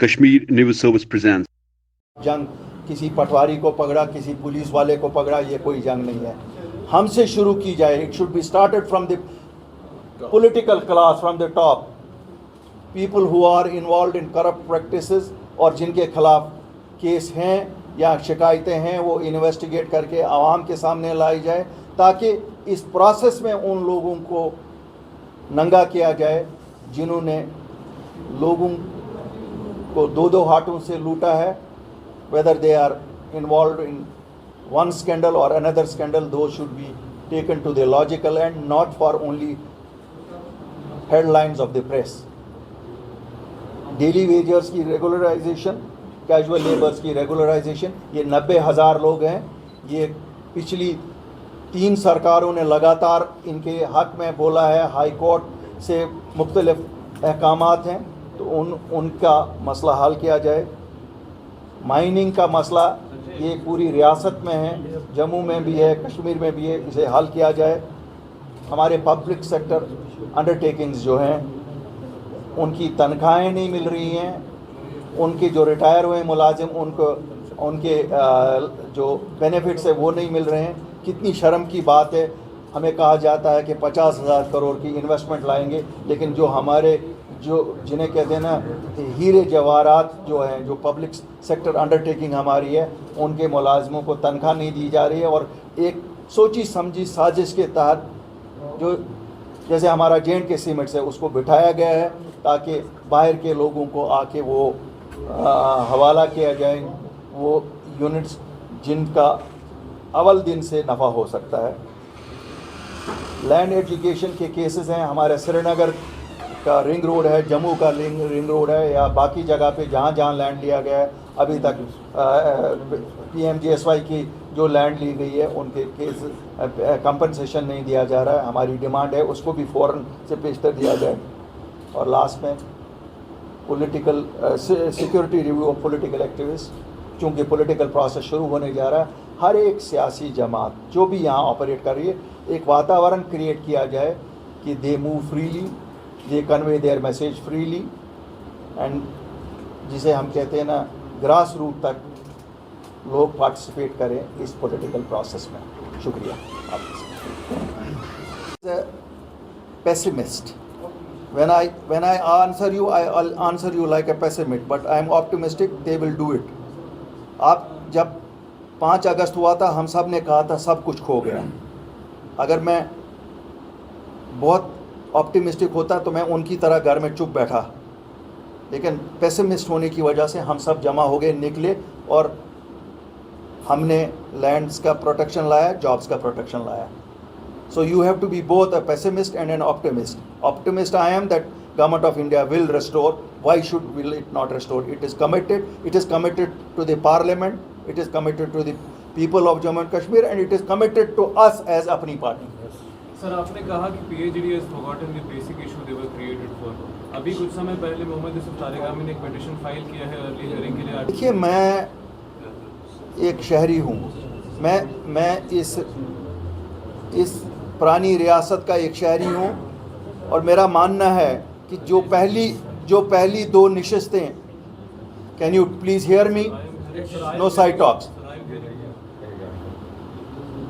Kashmir News Service presents. जंग किसी पटवारी को पकड़ा, किसी पुलिस वाले को पकड़ा, ये कोई जंग नहीं है. हमसे शुरू की जाए. It should be started from the political class, from the top. People who are involve in corrupt practices और जिनके खिलाफ केस हैं या शिकायतें हैं, वो इन्वेस्टिगेट करके आवाम के सामने लाई जाए, ताकि इस प्रोसेस में उन लोगों को नंगा किया जाए जिन्होंने लोगों को दो हाथों से लूटा है. Whether they are involved in one scandal or another scandal, those should be taken to the logical end, not for only headlines of the press. Daily wagers की regularization, casual laborers की regularization, ये 90,000 लोग हैं. ये पिछली 3 सरकारों ने लगातार इनके हक में बोला है. हाई कोर्ट से मुख्तलिफ अहकामात हैं, तो उनका मसला हल किया जाए. माइनिंग का मसला ये पूरी रियासत में है, जम्मू में भी है, कश्मीर में भी है, इसे हल किया जाए. हमारे पब्लिक सेक्टर अंडरटेकिंग्स जो हैं, उनकी तनख्वाहें नहीं मिल रही हैं. उनके जो रिटायर हुए मुलाजिम, उनके जो बेनिफिट्स है वो नहीं मिल रहे हैं. कितनी शर्म की बात है. हमें कहा जाता है कि 50,000 करोड़ की इन्वेस्टमेंट लाएंगे, लेकिन जो हमारे जिन्हें कहते हैं ना हीरे जवाहरात जो हैं, जो पब्लिक सेक्टर अंडरटेकिंग हमारी है, उनके मुलाजमों को तनख्वाह नहीं दी जा रही है. और एक सोची समझी साजिश के तहत जो जैसे हमारा J&K सीमेंट्स है, उसको बिठाया गया है ताकि बाहर के लोगों को आके वो हवाला किया जाए वो यूनिट्स जिनका अव्वल दिन से नफ़ा हो सकता है. लैंड एजुकेशन के केसेस हैं. हमारे श्रीनगर का रिंग रोड है, जम्मू का रिंग रोड है, या बाकी जगह पे जहाँ जहाँ लैंड लिया गया है, अभी तक PMGSY की जो लैंड ली गई है उनके केस कंपनसेशन नहीं दिया जा रहा है. हमारी डिमांड है उसको भी फ़ौरन से पेशतर दिया जाए. और लास्ट में political security review of political activist. चूँकि पॉलिटिकल प्रोसेस शुरू होने जा रहा है, हर एक सियासी जमात जो भी यहाँ ऑपरेट कर रही है, एक वातावरण क्रिएट किया जाए कि they move freely, they convey there message freely, and जिसे हम कहते हैं ना ग्रास रूट तक लोग पार्टिसिपेट करें इस पॉलिटिकल प्रोसेस में. शुक्रिया आपका. Pessimist. When I answer you, I'll answer you like a pessimist, but I am optimistic they will do it. आप जब 5 अगस्त हुआ था, हम सब ने कहा था सब कुछ खो गया. अगर मैं बहुत ऑप्टिमिस्टिक होता तो मैं उनकी तरह घर में चुप बैठा, लेकिन पेसिमिस्ट होने की वजह से हम सब जमा हो गए, निकले, और हमने लैंड्स का प्रोटेक्शन लाया, जॉब्स का प्रोटेक्शन लाया. So you have to be both a pessimist and an optimist. Optimist I am that government of India will restore. Why will it not restore? It is committed. It is committed to the parliament. It is committed to the people of Jammu and Kashmir, and it is committed to us as अपनी party. Sir, आपने कहा कि PAGD has forgotten the basic issue they were created for. अभी कुछ समय पहले मोहम्मद यूसुफ तारिगामी ने एक पिटीशन फाइल किया है अर्ली हियरिंग के लिए. देखिए, मैं एक शहरी हूँ. मैं इस पुरानी रियासत का एक शहरी हूँ, और मेरा मानना है कि जो पहली 2 नशिस्तें, can you please hear me, no side talks.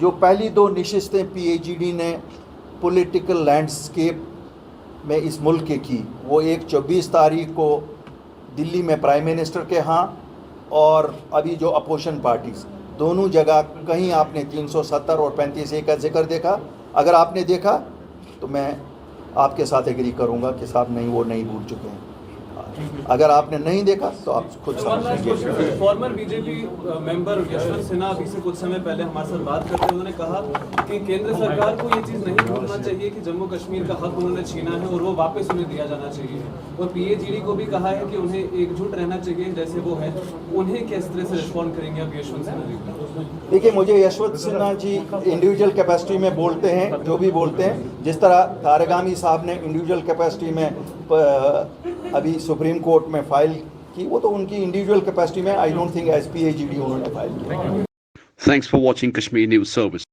जो पहली 2 नशिस्तें PAGD ने पॉलिटिकल लैंडस्केप में इस मुल्क के की, वो एक 24 तारीख को दिल्ली में प्राइम मिनिस्टर के यहाँ, और अभी जो अपोजिशन पार्टीज़, दोनों जगह कहीं आपने 370 और 35A का जिक्र देखा. अगर आपने देखा तो मैं आपके साथ एग्री करूंगा कि साहब नहीं, वो नहीं भूल चुके हैं. अगर आपने नहीं देखा तो आप खुद समझेंगे. Farmer BJP member Yashwant Sinha अभी से कुछ समय पहले हमारे साथ बात करते हुए उन्होंने कहा कि केंद्र सरकार को ये चीज़ नहीं भूलना चाहिए कि जम्मू कश्मीर का हक उन्होंने छीना है और वो वापस उन्हें दिया जाना चाहिए. और PAGD को भी कहा है कि उन्हें एकजुट रहना चाहिए जैसे वो है. उन्हें किस तरह से रिस्पॉन्ड करेंगे आप यशवंत सिन्हा जी? देखिए, मुझे यशवंत सिन्हा जी इंडिविजुअल कैपेसिटी में बोलते हैं जो भी बोलते हैं. जिस तरह तारिगामी साहब ने इंडिविजुअल कैपेसिटी में अभी सुप्रीम कोर्ट में फाइल की, वो तो उनकी इंडिविजुअल कैपेसिटी में, I don't think as PAGD उन्होंने फाइल की. Thanks for watching Kashmir News Service.